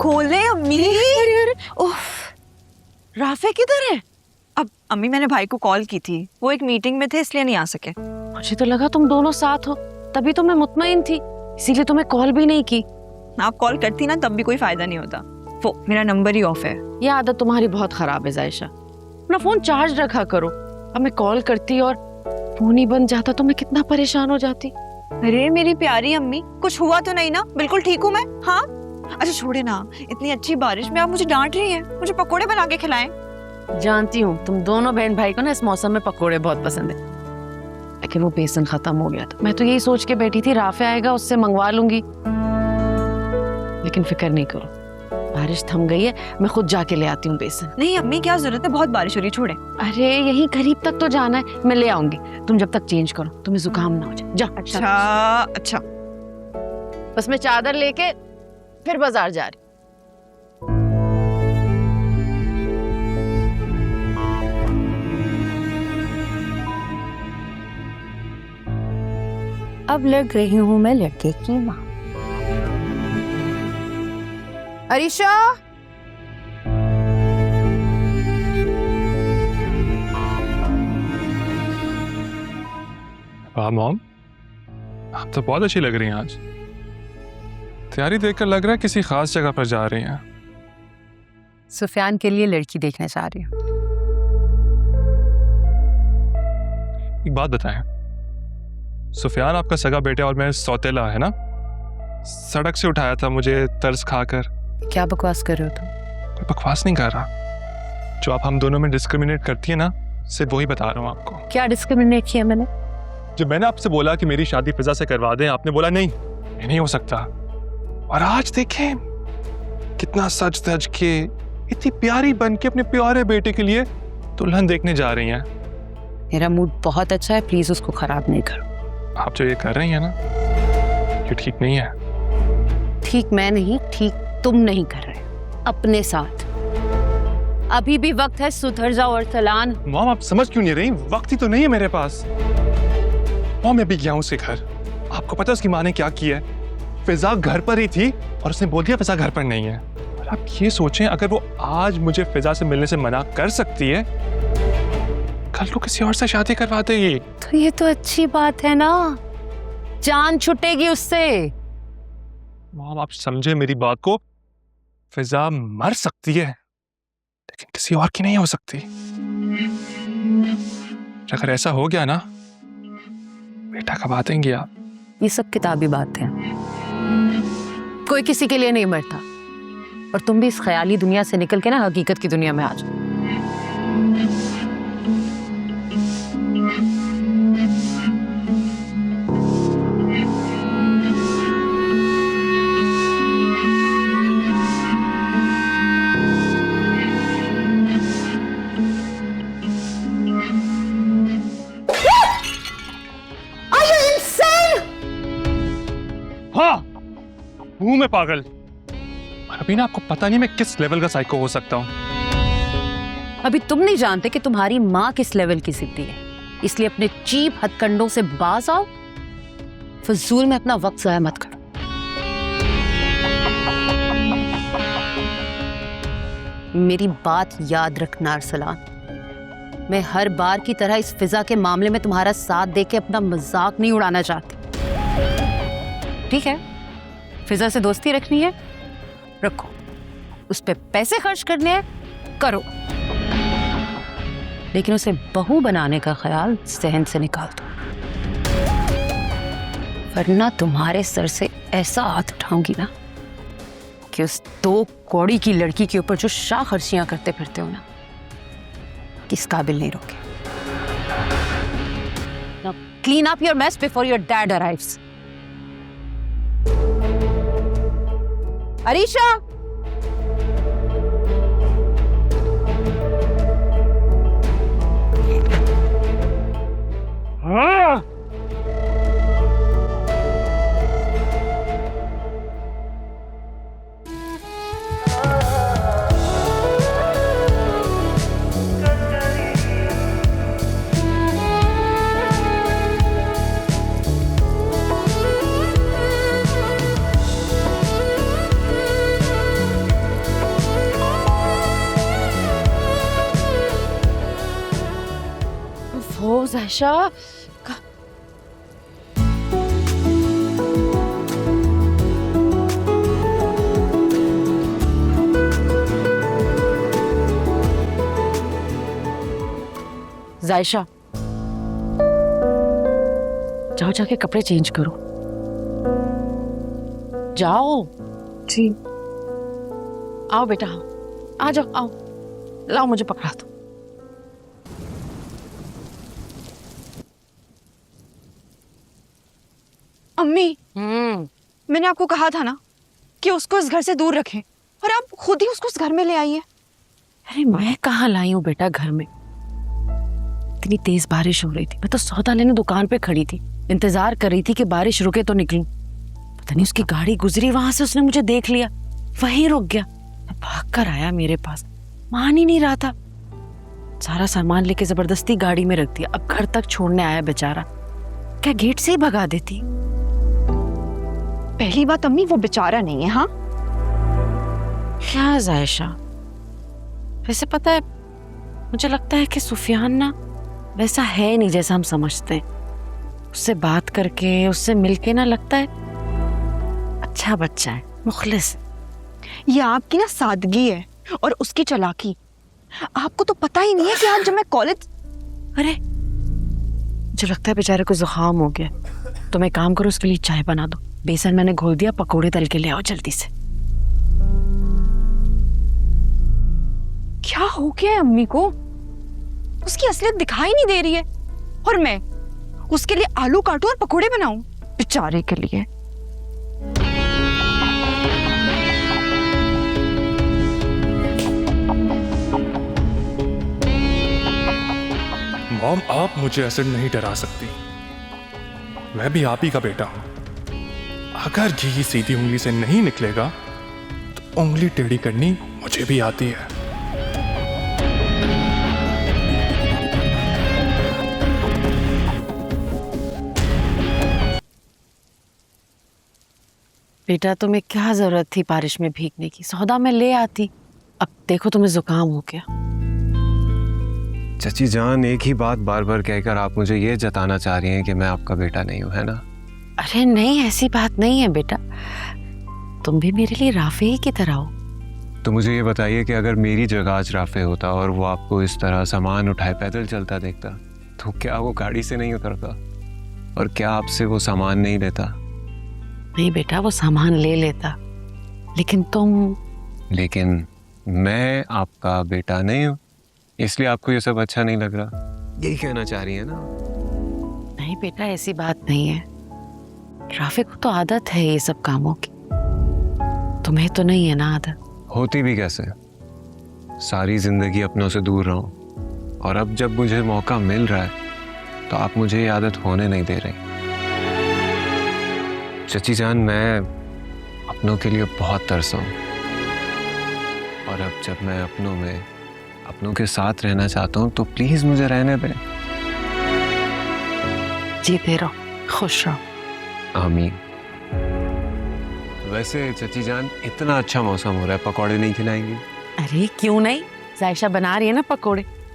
खोले अम्मी। अरे उफ, राफे किधर है? अब अम्मी मैंने भाई को कॉल की थी, वो एक मीटिंग में थे इसलिए नहीं आ सके। मुझे तो लगा तुम दोनों साथ हो, तभी तो मैं मुतमईन थी, इसीलिए तुम्हें कॉल भी नहीं की। आप कॉल करती ना तब भी कोई फायदा नहीं होता, वो मेरा नंबर ही ऑफ है। ये आदत तुम्हारी बहुत खराब है जायशा, अपना फोन चार्ज रखा करो। अब मैं कॉल करती और फोन ही बन जाता तो मैं कितना परेशान हो जाती। अरे मेरी प्यारी अम्मी, कुछ हुआ तो नहीं ना? बिल्कुल ठीक हूँ मैं। हाँ अच्छा छोड़े ना, इतनी अच्छी बारिश में आप मुझे डांट रही हैं, मुझे पकोड़े बना के खिलाएं। जानती हूँ तुम दोनों बहन भाई को ना इस मौसम में पकोड़े बहुत पसंद है, लेकिन वो बेसन खत्म हो गया था। मैं तो यही सोच के बैठी थी राफे आएगा उससे मंगवा लूंगी, लेकिन फिक्र नहीं करो, बारिश थम गई है, मैं खुद जाके ले आती हूँ बेसन। नहीं अम्मी क्या जरूरत है, बहुत बारिश हो रही, छोड़े। अरे यहीं करीब तक तो जाना है, मैं ले आऊंगी, तुम जब तक चेंज करो, तुम्हें जुकाम ना हो जाए। जा। अच्छा बस मैं चादर लेके फिर बाजार जा रही। अब लग रही हूँ मैं लड़के की माँ। अरीशा, वाह मॉम, आप तो बहुत अच्छी लग रही हैं आज। तैयारी देखकर लग रहा है किसी खास जगह पर जा रही हैं। सुफियान के लिए लड़की देखने जा रही हूँ। एक बात बताएं, सुफियान आपका सगा बेटा और मैं सौतेला है ना? सड़क से उठाया था मुझे तरस खाकर। क्या बकवास कर रहे हो तुम? कोई बकवास नहीं कर रहा, जो आप हम दोनों में डिस्क्रिमिनेट करती है ना, सिर्फ वही बता रहा हूँ आपको। क्या डिस्क्रिमिनेट किया मैंने? जब मैंने आपसे बोला कि मेरी शादी फिजा से करवा दें, आपने बोला नहीं, ये नहीं हो सकता। और आज देखें कितना सज धज के, इतनी प्यारी बन के अपने प्यारे बेटे के लिए दुल्हन देखने जा रही हैं। मेरा मूड बहुत अच्छा है, प्लीज उसको खराब नहीं करो। आप जो ये कर रही हैं ना, ये ठीक नहीं है। ठीक मैं नहीं, ठीक तुम नहीं कर रहे अपने साथ। अभी भी वक्त है, सुधर जाओ और सलान। मॉम आप समझ क्यों नहीं रही? वक्त ही तो नहीं है मेरे पास। मॉम मैं भी गया हूँ उसके घर, आपको पता है उसकी माँ ने क्या किया है? फिजा घर पर ही थी और उसने बोल दिया फिजा घर पर नहीं है। और आप ये सोचें, अगर वो आज मुझे फिजा से मिलने से मना कर सकती है, कल को किसी और से शादी करवा देगी। तो ये तो अच्छी बात है ना, जान छुटेगी उससे। मॉम आप समझे मेरी बात को, फिजा मर सकती है लेकिन किसी और की नहीं हो सकती। अगर ऐसा हो गया ना, बेटा कब देंगे आप? ये सब किताबी बात है, कोई किसी के लिए नहीं मरता। और तुम भी इस ख्याली दुनिया से निकल के ना हकीकत की दुनिया में आ जाओ। हाँ हूं मैं पागल, और अभी ना आपको पता नहीं मैं किस लेवल का साइको हो सकता हूं। अभी तुम नहीं जानते कि तुम्हारी माँ किस लेवल की सिद्धि है, इसलिए अपने चीप हथकंडों से बाज आओ, फजूल में अपना वक्त जाया मत करो। मेरी बात याद रखना अरसलान, मैं हर बार की तरह इस फिजा के मामले में तुम्हारा साथ देके अपना मजाक नहीं उड़ाना चाहती। ठीक है, फिजा से दोस्ती रखनी है, रखो, उस पे पैसे खर्च करने हैं, करो, लेकिन उसे बहू बनाने का ख्याल जहन से निकाल दो, वरना तुम्हारे सर से ऐसा हाथ उठाऊंगी ना कि उस 2 कौड़ी की लड़की के ऊपर जो शाह खर्चियां करते फिरते हो ना, किस काबिल नहीं रोके। Now clean up your mess before your dad arrives. Arisha, हाँ जायशा जायशा जाओ जाके कपड़े चेंज करो। जाओ। जी। आओ बेटा आ जाओ आओ। लाओ मुझे पकड़ा दो। अम्मी मैंने आपको कहा था ना कि उसको इस घर से दूर रखें, और आप खुद ही उसको इस घर में ले आई है। अरे मैं कहाँ लाई हूँ बेटा घर में। इतनी तेज बारिश हो रही थी, मैं तो सौदा लेने दुकान पे खड़ी थी, इंतजार कर रही थी कि बारिश रुके तो निकलूं। पता नहीं उसकी गाड़ी गुजरी, वहां से उसने मुझे देख लिया, वहीं रुक गया। मैं भाग कर आया मेरे पास, मान ही नहीं रहा था। सारा सामान लेके जबरदस्ती गाड़ी में रख दिया। अब घर तक छोड़ने आया बेचारा, क्या गेट से ही भगा देती। पहली बात अम्मी, वो बेचारा नहीं है। हाँ क्या जायशा, वैसे पता है मुझे लगता है कि सुफियान ना वैसा है नहीं जैसा हम समझते हैं। उससे बात करके उससे मिलके ना लगता है अच्छा बच्चा है, मुखलिस। ये आपकी ना सादगी है और उसकी चालाकी। आपको तो पता ही नहीं है कि आज जब मैं कॉलेज। अरे मुझे लगता है बेचारे को जुकाम हो गया। तो मैं काम करो, उसके लिए चाय बना दो। बेसन मैंने घोल दिया, पकोड़े तल के ले आओ जल्दी से। क्या हो गया है अम्मी को? उसकी असलियत दिखाई नहीं दे रही है, और मैं उसके लिए आलू काटूं और पकोड़े बनाऊं बेचारे के लिए। मॉम, आप मुझे ऐसे नहीं डरा सकती। मैं भी आप ही का बेटा हूं। अगर घी सीधी उंगली से नहीं निकलेगा तो उंगली टेढ़ी करनी मुझे भी आती है। बेटा तुम्हें क्या जरूरत थी बारिश में भीगने की? सौदा में ले आती। अब देखो तुम्हें जुकाम हो गया। चाची जान, एक ही बात बार बार कहकर आप मुझे ये जताना चाह रही हैं कि मैं आपका बेटा नहीं हूं, है ना? अरे नहीं, ऐसी बात नहीं है बेटा, तुम भी मेरे लिए राफे ही की तरह हो। तो मुझे ये बताइए कि अगर मेरी जगह आज राफे होता और वो आपको इस तरह सामान उठाए पैदल चलता देखता, तो क्या वो गाड़ी से नहीं उतरता? और क्या आपसे वो सामान नहीं लेता? नहीं बेटा, वो सामान ले लेता, लेकिन तुम। लेकिन मैं आपका बेटा नहीं हूं, इसलिए आपको ये सब अच्छा नहीं लग रहा, यही कहना चाह रही है ना? नहीं बेटा, ऐसी बात नहीं है। राफे को तो आदत है ये सब कामों की, तुम्हें तो नहीं है ना आदत। होती भी कैसे? सारी जिंदगी अपनों से दूर रहूं, और अब जब मुझे मौका मिल रहा है तो आप मुझे ये आदत होने नहीं दे रही। चची जान, मैं अपनों के लिए बहुत तरसा हूं, और अब जब मैं अपनों में अपनों के साथ रहना चाहता हूं तो प्लीज मुझे रहने दें। जीते रहो, खुश रहो। आमीन। वैसे चची जान, इतना अच्छा मौसम हो रहा है, पकौड़े नहीं खिलाएंगी? अरे क्यों नहीं, जायशा बना रही है ना पकोड़े,